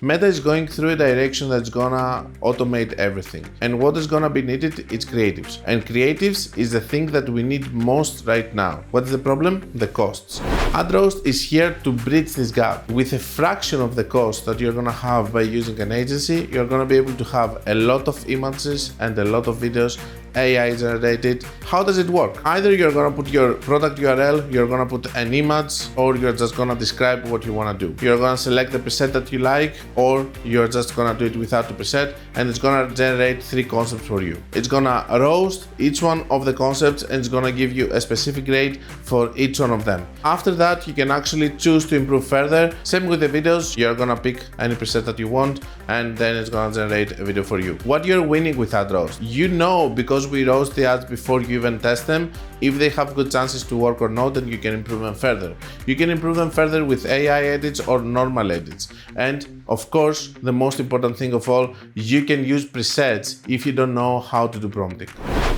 Meta is going through a direction that's gonna automate everything. And what is gonna be needed? It's creatives. And creatives is the thing that we need most right now. What is the problem? The costs. AdRoast is here to bridge this gap. With a fraction of the cost that you're gonna have by using an agency, you're gonna be able to have a lot of images and a lot of videos AI generated. How does it work? Either you're gonna put your product URL, you're gonna put an image, or you're just gonna describe what you wanna do. You're gonna select the preset that you like, or you're just gonna do it without the preset, and it's gonna generate 3 concepts for you. It's gonna roast each one of the concepts, and it's gonna give you a specific grade for each one of them. After that, you can actually choose to improve further. Same with the videos, you're gonna pick any preset that you want, and then it's gonna generate a video for you. What you're winning with AdRoast, you know, because we roast the ads before you even test them, if they have good chances to work or not, then you can improve them further. You can improve them further with AI edits or normal edits. And of course, the most important thing of all, you can use presets if you don't know how to do prompting.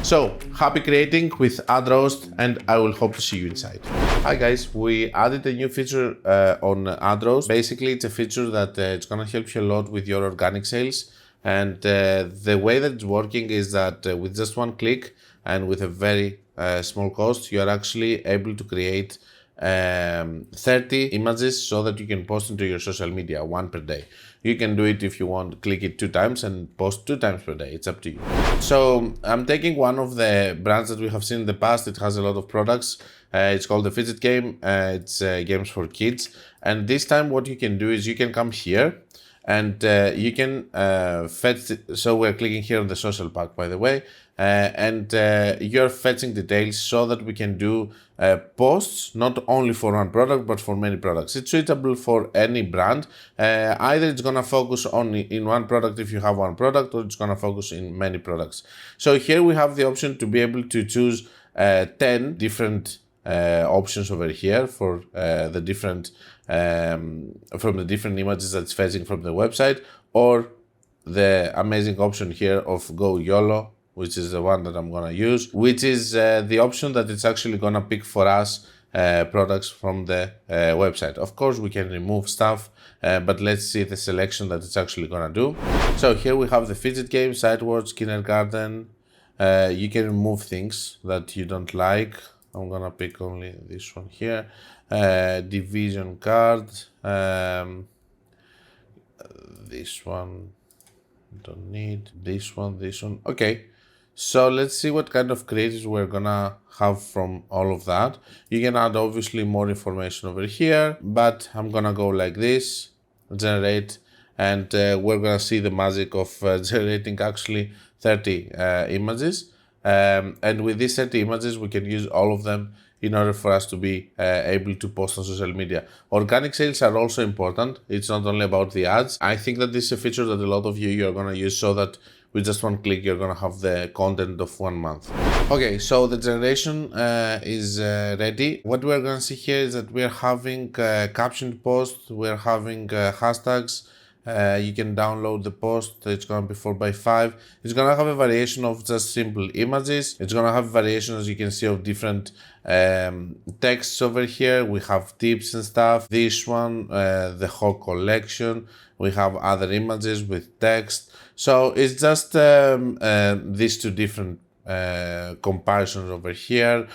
So, happy creating with AdRoast, and I will hope to see you inside. Hi guys, we added a new feature on AdRoast. Basically, it's a feature that it's gonna help you a lot with your organic sales. And the way that it's working is that with just one click and with a very small cost, you are actually able to create 30 images so that you can post into your social media, 1 per day. You can do it if you want, click it 2 times and post 2 times per day. It's up to you. So I'm taking one of the brands that we have seen in the past. It has a lot of products. It's called the Fidget Game. It's games for kids. And this time what you can do is you can come here and you can fetch, so we're clicking here on the social pack, by the way, and you're fetching details so that we can do posts, not only for one product, but for many products. It's suitable for any brand. Either it's gonna focus on in one product if you have one product, or it's gonna focus in many products. So here we have the option to be able to choose 10 different options over here for the different from the different images that's fetching from the website, or the amazing option here of Go YOLO, which is the one that I'm gonna use, which is the option that it's actually gonna pick for us products from the website. Of course, we can remove stuff, but let's see the selection that it's actually gonna do. So here we have the Fidget Game, Sidewords, Kindergarten. You can remove things that you don't like. I'm gonna pick only this one here. Division card. This one don't need. This one. Okay. So let's see what kind of creatives we're gonna have from all of that. You can add obviously more information over here, but I'm gonna go like this, generate, and we're gonna see the magic of generating actually 30 images. And with these 30 images, we can use all of them in order for us to be able to post on social media. Organic sales are also important. It's not only about the ads. I think that this is a feature that a lot of you're gonna use so that with just one click, you're gonna have the content of 1 month. Okay, so the generation is ready. What we're gonna see here is that we're having captioned posts, we're having hashtags. You can download the post. It's gonna be 4x5. It's gonna have a variation of just simple images. It's gonna have variation, as you can see, of different texts over here. We have tips and stuff. This one, the whole collection. We have other images with text. So it's just these 2 different comparisons over here.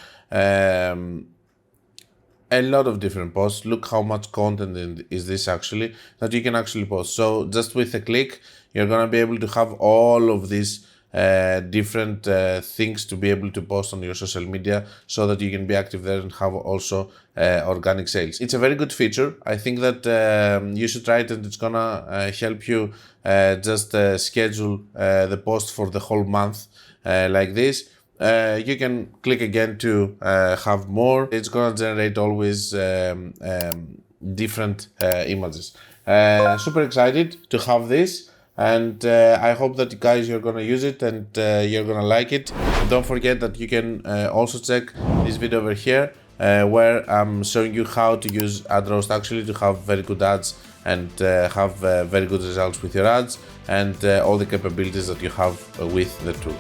A lot of different posts. Look how much content is this actually that you can actually post. So just with a click, you're gonna be able to have all of these different things to be able to post on your social media so that you can be active there and have also organic sales. It's a very good feature. I think that you should try it, and it's gonna help you just schedule the post for the whole month like this. You can click again to have more. It's gonna generate always different images. Super excited to have this, and I hope that you guys, you're gonna use it and you're gonna like it. Don't forget that you can also check this video over here where I'm showing you how to use AdRoast actually to have very good ads and have very good results with your ads, and all the capabilities that you have with the tool.